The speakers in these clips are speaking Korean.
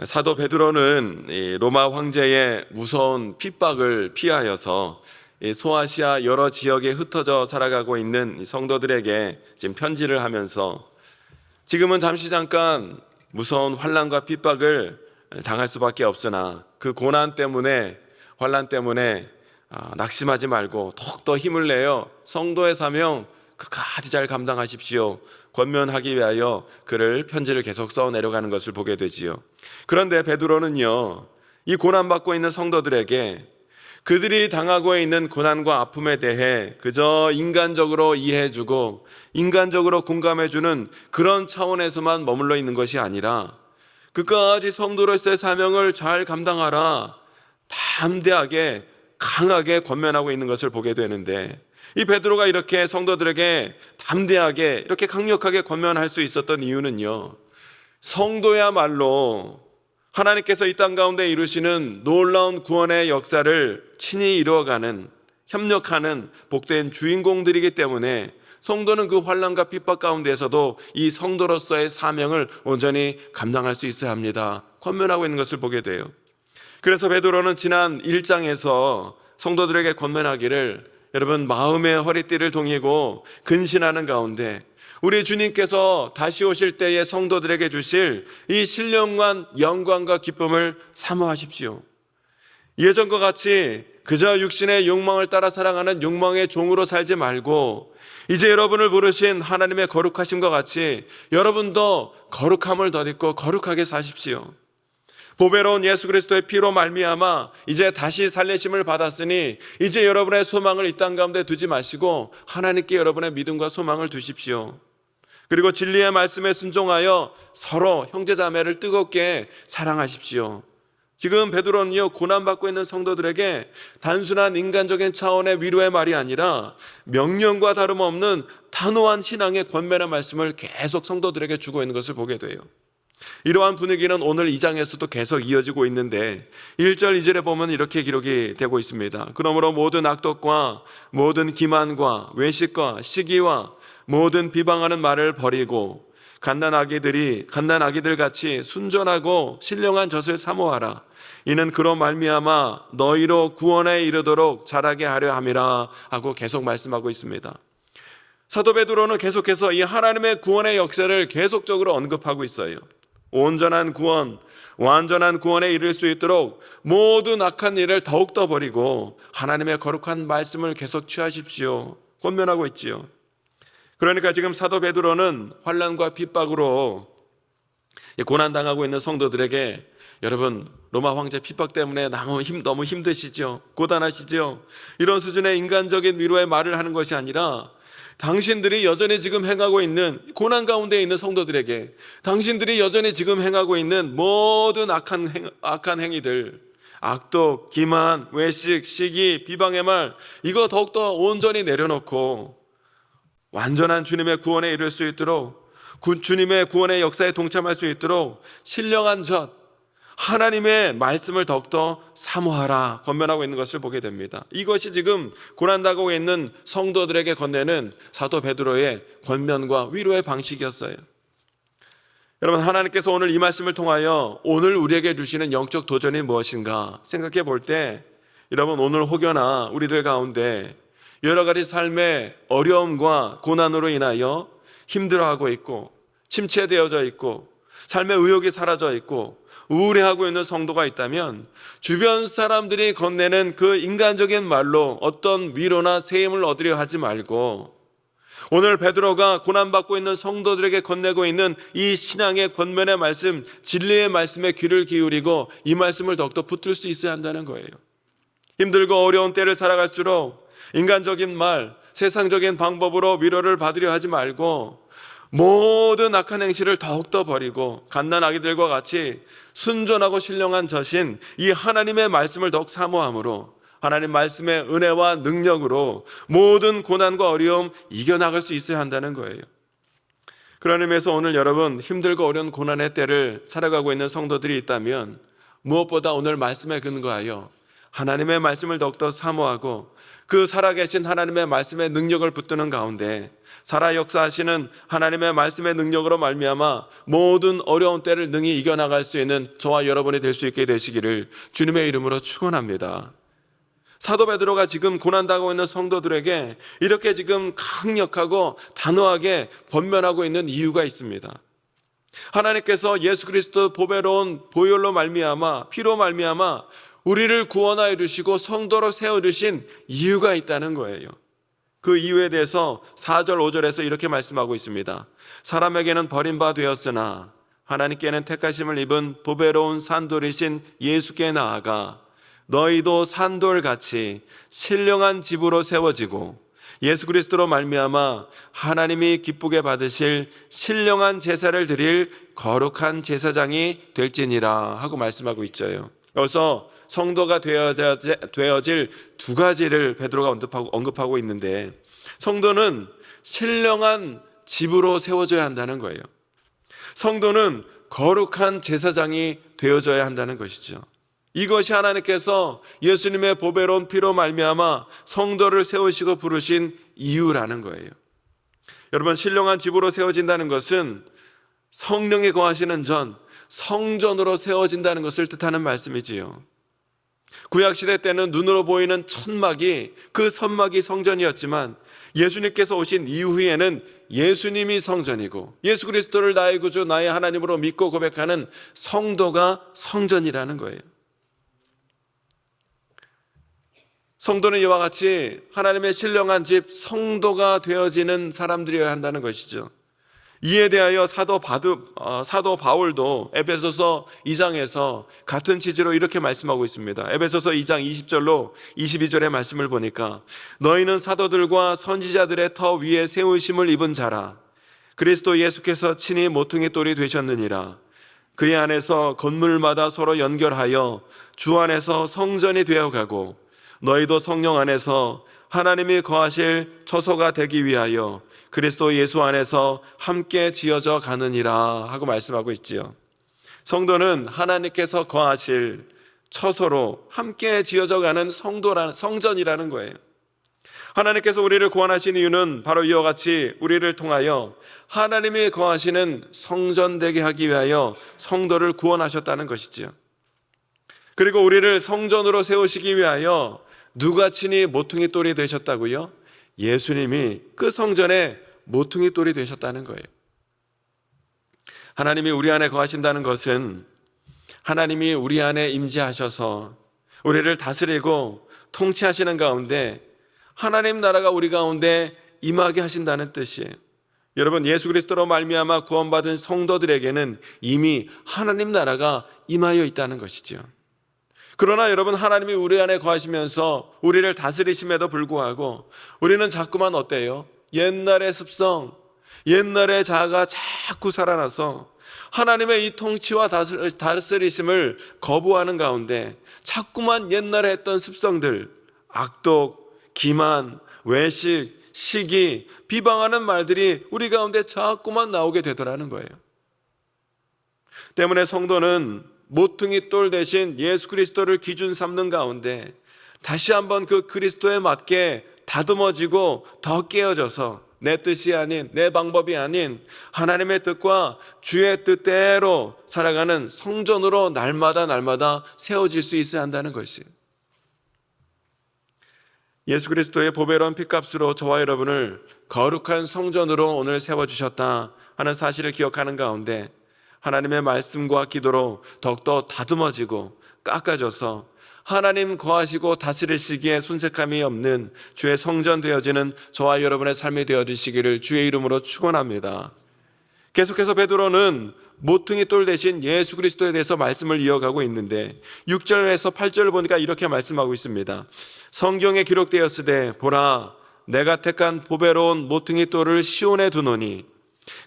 사도 베드로는 이 로마 황제의 무서운 핍박을 피하여서 이 소아시아 여러 지역에 흩어져 살아가고 있는 이 성도들에게 지금 편지를 하면서 지금은 잠깐 무서운 환난과 핍박을 당할 수밖에 없으나 그 고난 때문에, 환난 때문에 낙심하지 말고 더욱더 힘을 내어 성도의 사명 끝까지 잘 감당하십시오 권면하기 위하여 그를 편지를 계속 써 내려가는 것을 보게 되지요. 그런데 베드로는요, 이 고난받고 있는 성도들에게 그들이 당하고 있는 고난과 아픔에 대해 그저 인간적으로 이해해주고 인간적으로 공감해주는 그런 차원에서만 머물러 있는 것이 아니라 끝까지 성도로서의 사명을 잘 감당하라, 담대하게 강하게 권면하고 있는 것을 보게 되는데, 이 베드로가 이렇게 성도들에게 담대하게 이렇게 강력하게 권면할 수 있었던 이유는요, 성도야말로 하나님께서 이 땅 가운데 이루시는 놀라운 구원의 역사를 친히 이루어가는, 협력하는 복된 주인공들이기 때문에 성도는 그 환난과 핍박 가운데에서도 이 성도로서의 사명을 온전히 감당할 수 있어야 합니다 권면하고 있는 것을 보게 돼요. 그래서 베드로는 지난 1장에서 성도들에게 권면하기를, 여러분 마음의 허리띠를 동이고 근신하는 가운데 우리 주님께서 다시 오실 때에 성도들에게 주실 이 신령한 영광과 기쁨을 사모하십시오. 예전과 같이 그저 육신의 욕망을 따라 살아가는 욕망의 종으로 살지 말고 이제 여러분을 부르신 하나님의 거룩하심과 같이 여러분도 거룩함을 덧입고 거룩하게 사십시오. 보배로운 예수 그리스도의 피로 말미암아 이제 다시 살리심을 받았으니 이제 여러분의 소망을 이 땅 가운데 두지 마시고 하나님께 여러분의 믿음과 소망을 두십시오. 그리고 진리의 말씀에 순종하여 서로 형제자매를 뜨겁게 사랑하십시오. 지금 베드로는요, 고난받고 있는 성도들에게 단순한 인간적인 차원의 위로의 말이 아니라 명령과 다름없는 단호한 신앙의 권면의 말씀을 계속 성도들에게 주고 있는 것을 보게 돼요. 이러한 분위기는 오늘 2장에서도 계속 이어지고 있는데 1절 2절에 보면 이렇게 기록이 되고 있습니다. 그러므로 모든 악독과 모든 기만과 외식과 시기와 모든 비방하는 말을 버리고 갓난아기들 같이 순전하고 신령한 젖을 사모하라. 이는 그로 말미암아 너희로 구원에 이르도록 자라게 하려 함이라 하고 계속 말씀하고 있습니다. 사도 베드로는 계속해서 이 하나님의 구원의 역사를 계속적으로 언급하고 있어요. 온전한 구원, 완전한 구원에 이를 수 있도록 모든 악한 일을 더욱더 버리고 하나님의 거룩한 말씀을 계속 취하십시오 권면하고 있지요. 그러니까 지금 사도 베드로는 환난과 핍박으로 고난당하고 있는 성도들에게, 여러분 로마 황제 핍박 때문에 너무 힘드시죠? 고단하시죠? 이런 수준의 인간적인 위로의 말을 하는 것이 아니라 당신들이 여전히 지금 행하고 있는 고난 가운데 있는 성도들에게, 당신들이 여전히 지금 행하고 있는 모든 악한 행위들, 악독, 기만, 외식, 시기, 비방의 말, 이거 더욱더 온전히 내려놓고 완전한 주님의 구원에 이를 수 있도록, 주님의 구원의 역사에 동참할 수 있도록 신령한 젖, 하나님의 말씀을 더욱더 사모하라 권면하고 있는 것을 보게 됩니다. 이것이 지금 고난당하고 있는 성도들에게 건네는 사도 베드로의 권면과 위로의 방식이었어요. 여러분, 하나님께서 오늘 이 말씀을 통하여 오늘 우리에게 주시는 영적 도전이 무엇인가 생각해 볼 때, 여러분 오늘 혹여나 우리들 가운데 여러 가지 삶의 어려움과 고난으로 인하여 힘들어하고 있고 침체되어져 있고 삶의 의욕이 사라져 있고 우울해하고 있는 성도가 있다면 주변 사람들이 건네는 그 인간적인 말로 어떤 위로나 세임을 얻으려 하지 말고 오늘 베드로가 고난받고 있는 성도들에게 건네고 있는 이 신앙의 권면의 말씀, 진리의 말씀에 귀를 기울이고 이 말씀을 더욱더 붙들 수 있어야 한다는 거예요. 힘들고 어려운 때를 살아갈수록 인간적인 말, 세상적인 방법으로 위로를 받으려 하지 말고 모든 악한 행실을 더욱더 버리고 갓난아기들과 같이 순전하고 신령한 젖인 이 하나님의 말씀을 더욱 사모함으로 하나님 말씀의 은혜와 능력으로 모든 고난과 어려움 이겨나갈 수 있어야 한다는 거예요. 그런 의미에서 오늘 여러분 힘들고 어려운 고난의 때를 살아가고 있는 성도들이 있다면 무엇보다 오늘 말씀에 근거하여 하나님의 말씀을 더욱더 사모하고 그 살아계신 하나님의 말씀의 능력을 붙드는 가운데 살아 역사하시는 하나님의 말씀의 능력으로 말미암아 모든 어려운 때를 능히 이겨나갈 수 있는 저와 여러분이 될 수 있게 되시기를 주님의 이름으로 축원합니다. 사도 베드로가 지금 고난당하고 있는 성도들에게 이렇게 지금 강력하고 단호하게 권면하고 있는 이유가 있습니다. 하나님께서 예수 그리스도 보배로운 보혈로 말미암아 피로 말미암아 우리를 구원하여 주시고 성도로 세워 주신 이유가 있다는 거예요. 그 이유에 대해서 4절 5절에서 이렇게 말씀하고 있습니다. 사람에게는 버림바 되었으나 하나님께는 택하심을 입은 보배로운 산돌이신 예수께 나아가 너희도 산돌같이 신령한 집으로 세워지고 예수 그리스도로 말미암아 하나님이 기쁘게 받으실 신령한 제사를 드릴 거룩한 제사장이 될지니라 하고 말씀하고 있죠. 여기서 성도가 되어질 두 가지를 베드로가 언급하고 있는데, 성도는 신령한 집으로 세워져야 한다는 거예요. 성도는 거룩한 제사장이 되어져야 한다는 것이죠. 이것이 하나님께서 예수님의 보배로운 피로 말미암아 성도를 세우시고 부르신 이유라는 거예요. 여러분, 신령한 집으로 세워진다는 것은 성령이 거하시는 전 성전으로 세워진다는 것을 뜻하는 말씀이지요. 구약시대 때는 눈으로 보이는 천막이, 그 선막이 성전이었지만 예수님께서 오신 이후에는 예수님이 성전이고 예수 그리스도를 나의 구주 나의 하나님으로 믿고 고백하는 성도가 성전이라는 거예요. 성도는 이와 같이 하나님의 신령한 집 성도가 되어지는 사람들이어야 한다는 것이죠. 이에 대하여 사도 바울도 에베소서 2장에서 같은 취지로 이렇게 말씀하고 있습니다. 에베소서 2장 20절로 22절의 말씀을 보니까 너희는 사도들과 선지자들의 터 위에 세우심을 입은 자라. 그리스도 예수께서 친히 모퉁이 돌이 되셨느니라. 그의 안에서 건물마다 서로 연결하여 주 안에서 성전이 되어가고 너희도 성령 안에서 하나님이 거하실 처소가 되기 위하여 그리스도 예수 안에서 함께 지어져 가느니라 하고 말씀하고 있지요. 성도는 하나님께서 거하실 처소로 함께 지어져 가는 성전이라는 거예요. 하나님께서 우리를 구원하신 이유는 바로 이와 같이 우리를 통하여 하나님이 거하시는 성전 되게 하기 위하여 성도를 구원하셨다는 것이지요. 그리고 우리를 성전으로 세우시기 위하여 누가 친히 모퉁이 돌이 되셨다고요? 예수님이 그 성전에 모퉁이 돌이 되셨다는 거예요. 하나님이 우리 안에 거하신다는 것은 하나님이 우리 안에 임재하셔서 우리를 다스리고 통치하시는 가운데 하나님 나라가 우리 가운데 임하게 하신다는 뜻이에요. 여러분, 예수 그리스도로 말미암아 구원받은 성도들에게는 이미 하나님 나라가 임하여 있다는 것이죠. 그러나 여러분, 하나님이 우리 안에 거하시면서 우리를 다스리심에도 불구하고 우리는 자꾸만 어때요? 옛날의 습성, 옛날의 자아가 자꾸 살아나서 하나님의 이 통치와 다스리심을 거부하는 가운데 자꾸만 옛날에 했던 습성들, 악독, 기만, 외식, 시기, 비방하는 말들이 우리 가운데 자꾸만 나오게 되더라는 거예요. 때문에 성도는 모퉁이 돌 대신 예수 그리스도를 기준 삼는 가운데 다시 한번 그 그리스도에 맞게 다듬어지고 더 깨어져서 내 뜻이 아닌, 내 방법이 아닌 하나님의 뜻과 주의 뜻대로 살아가는 성전으로 날마다 세워질 수 있어야 한다는 것이에요. 예수 그리스도의 보배로운 피값으로 저와 여러분을 거룩한 성전으로 오늘 세워주셨다 하는 사실을 기억하는 가운데 하나님의 말씀과 기도로 더욱더 다듬어지고 깎아져서 하나님 거하시고 다스리시기에 손색함이 없는 주의 성전 되어지는 저와 여러분의 삶이 되어주시기를 주의 이름으로 축원합니다. 계속해서 베드로는 모퉁이 돌 대신 예수 그리스도에 대해서 말씀을 이어가고 있는데 6절에서 8절을 보니까 이렇게 말씀하고 있습니다. 성경에 기록되었으되 보라 내가 택한 보배로운 모퉁이 돌을 시온에 두노니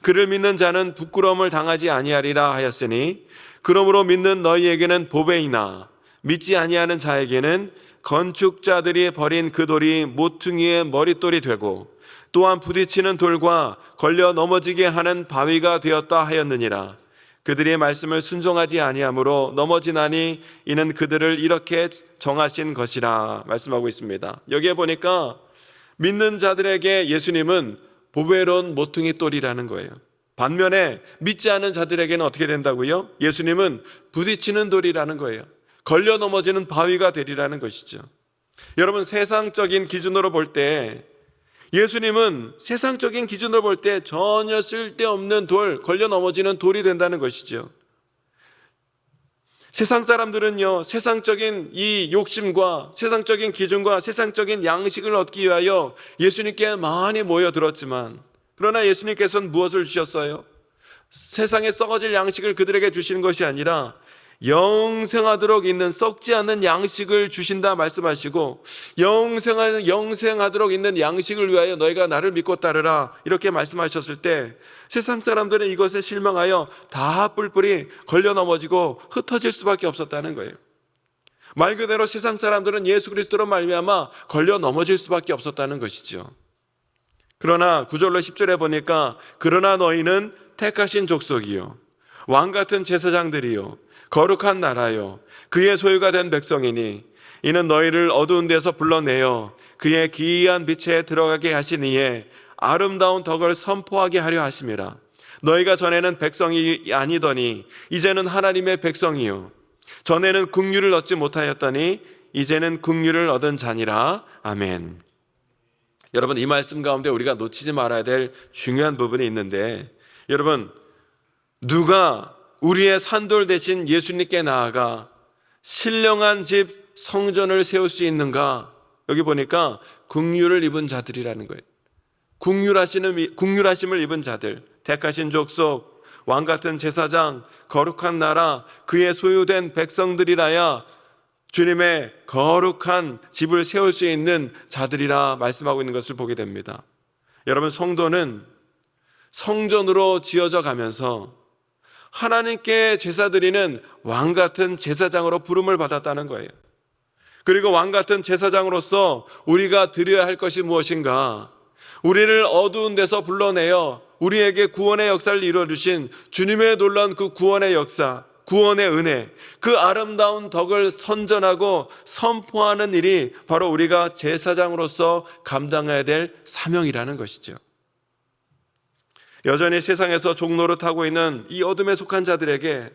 그를 믿는 자는 부끄러움을 당하지 아니하리라 하였으니 그러므로 믿는 너희에게는 보배이나 믿지 아니하는 자에게는 건축자들이 버린 그 돌이 모퉁이의 머릿돌이 되고 또한 부딪히는 돌과 걸려 넘어지게 하는 바위가 되었다 하였느니라. 그들이 말씀을 순종하지 아니하므로 넘어지나니 이는 그들을 이렇게 정하신 것이라 말씀하고 있습니다. 여기에 보니까 믿는 자들에게 예수님은 보배로운 모퉁이 돌이라는 거예요. 반면에 믿지 않은 자들에게는 어떻게 된다고요? 예수님은 부딪히는 돌이라는 거예요. 걸려 넘어지는 바위가 되리라는 것이죠. 여러분, 세상적인 기준으로 볼 때 예수님은 세상적인 기준으로 볼 때 전혀 쓸데없는 돌, 걸려 넘어지는 돌이 된다는 것이죠. 세상 사람들은요, 세상적인 이 욕심과 세상적인 기준과 세상적인 양식을 얻기 위하여 예수님께 많이 모여들었지만, 그러나 예수님께서는 무엇을 주셨어요? 세상에 썩어질 양식을 그들에게 주시는 것이 아니라 영생하도록 있는 썩지 않는 양식을 주신다 말씀하시고, 영생하도록 있는 양식을 위하여 너희가 나를 믿고 따르라 이렇게 말씀하셨을 때 세상 사람들은 이것에 실망하여 다 뿔뿔이 걸려 넘어지고 흩어질 수밖에 없었다는 거예요. 말 그대로 세상 사람들은 예수 그리스도로 말미암아 걸려 넘어질 수밖에 없었다는 것이죠. 그러나 9절로 10절에 보니까 그러나 너희는 택하신 족속이요 왕같은 제사장들이요 거룩한 나라요 그의 소유가 된 백성이니 이는 너희를 어두운 데서 불러내어 그의 기이한 빛에 들어가게 하신 이에 아름다운 덕을 선포하게 하려 하심이라. 너희가 전에는 백성이 아니더니 이제는 하나님의 백성이요 전에는 긍휼을 얻지 못하였더니 이제는 긍휼을 얻은 자니라. 아멘. 여러분, 이 말씀 가운데 우리가 놓치지 말아야 될 중요한 부분이 있는데, 여러분, 누가 우리의 산돌 대신 예수님께 나아가 신령한 집 성전을 세울 수 있는가? 여기 보니까 긍휼을 입은 자들이라는 거예요. 긍휼하심을 입은 자들, 택하신 족속, 왕같은 제사장, 거룩한 나라, 그의 소유된 백성들이라야 주님의 거룩한 집을 세울 수 있는 자들이라 말씀하고 있는 것을 보게 됩니다. 여러분, 성도는 성전으로 지어져 가면서 하나님께 제사 드리는 왕같은 제사장으로 부름을 받았다는 거예요. 그리고 왕같은 제사장으로서 우리가 드려야 할 것이 무엇인가? 우리를 어두운 데서 불러내어 우리에게 구원의 역사를 이루어주신 주님의 놀라운 그 구원의 역사, 구원의 은혜, 그 아름다운 덕을 선전하고 선포하는 일이 바로 우리가 제사장으로서 감당해야 될 사명이라는 것이죠. 여전히 세상에서 종노릇하고 있는 이 어둠에 속한 자들에게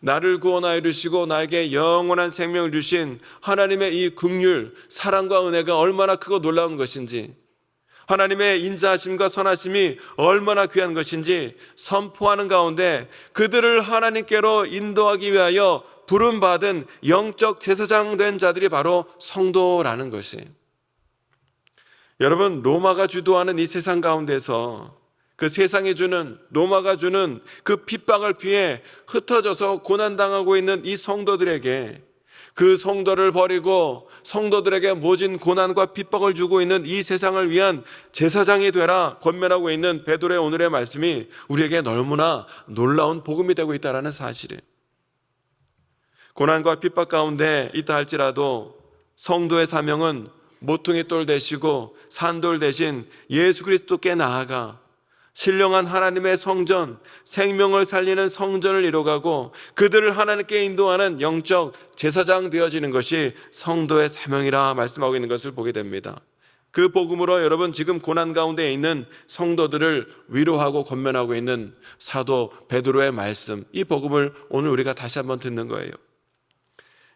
나를 구원하여 주시고 나에게 영원한 생명을 주신 하나님의 이 긍휼, 사랑과 은혜가 얼마나 크고 놀라운 것인지, 하나님의 인자하심과 선하심이 얼마나 귀한 것인지 선포하는 가운데 그들을 하나님께로 인도하기 위하여 부름받은 영적 제사장 된 자들이 바로 성도라는 것이에요. 여러분, 로마가 주도하는 이 세상 가운데서 그 세상이 주는, 로마가 주는 그 핍박을 피해 흩어져서 고난당하고 있는 이 성도들에게, 그 성도를 버리고 성도들에게 모진 고난과 핍박을 주고 있는 이 세상을 위한 제사장이 되라 권면하고 있는 베드로의 오늘의 말씀이 우리에게 너무나 놀라운 복음이 되고 있다는 사실이에요. 고난과 핍박 가운데 있다 할지라도 성도의 사명은 모퉁이 돌 되시고 산돌 대신 예수 그리스도께 나아가 신령한 하나님의 성전, 생명을 살리는 성전을 이뤄가고 그들을 하나님께 인도하는 영적 제사장 되어지는 것이 성도의 사명이라 말씀하고 있는 것을 보게 됩니다. 그 복음으로 여러분, 지금 고난 가운데 있는 성도들을 위로하고 권면하고 있는 사도 베드로의 말씀, 이 복음을 오늘 우리가 다시 한번 듣는 거예요.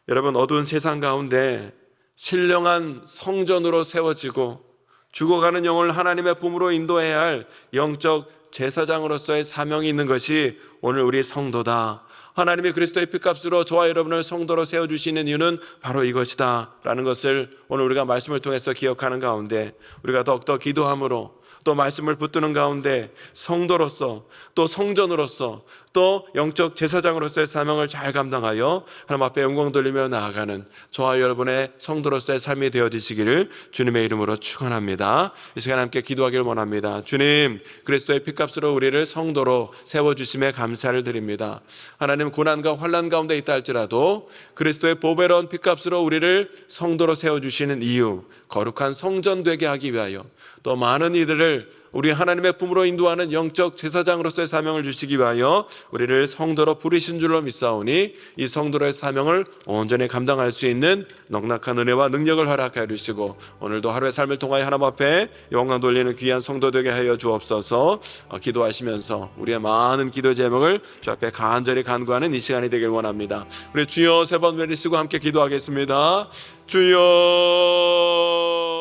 여러분, 어두운 세상 가운데 신령한 성전으로 세워지고 죽어가는 영혼을 하나님의 품으로 인도해야 할 영적 제사장으로서의 사명이 있는 것이 오늘 우리 성도다. 하나님이 그리스도의 피값으로 저와 여러분을 성도로 세워주시는 이유는 바로 이것이다 라는 것을 오늘 우리가 말씀을 통해서 기억하는 가운데 우리가 더욱더 기도함으로 또 말씀을 붙드는 가운데 성도로서 또 성전으로서 또 영적 제사장으로서의 사명을 잘 감당하여 하나님 앞에 영광 돌리며 나아가는 저와 여러분의 성도로서의 삶이 되어지시기를 주님의 이름으로 축원합니다. 이 시간 함께 기도하기를 원합니다. 주님, 그리스도의 피값으로 우리를 성도로 세워주심에 감사를 드립니다. 하나님, 고난과 환난 가운데 있다 할지라도 그리스도의 보배로운 피값으로 우리를 성도로 세워주시는 이유, 거룩한 성전 되게 하기 위하여 또 많은 이들을 우리 하나님의 품으로 인도하는 영적 제사장으로서의 사명을 주시기 위하여 우리를 성도로 부르신 줄로 믿사오니 이 성도로의 사명을 온전히 감당할 수 있는 넉넉한 은혜와 능력을 허락하여 주시고 오늘도 하루의 삶을 통하여 하나님 앞에 영광 돌리는 귀한 성도 되게 하여 주옵소서. 기도하시면서 우리의 많은 기도 제목을 주 앞에 간절히 간구하는 이 시간이 되길 원합니다. 우리 주여 세 번 외치시고 함께 기도하겠습니다. 주여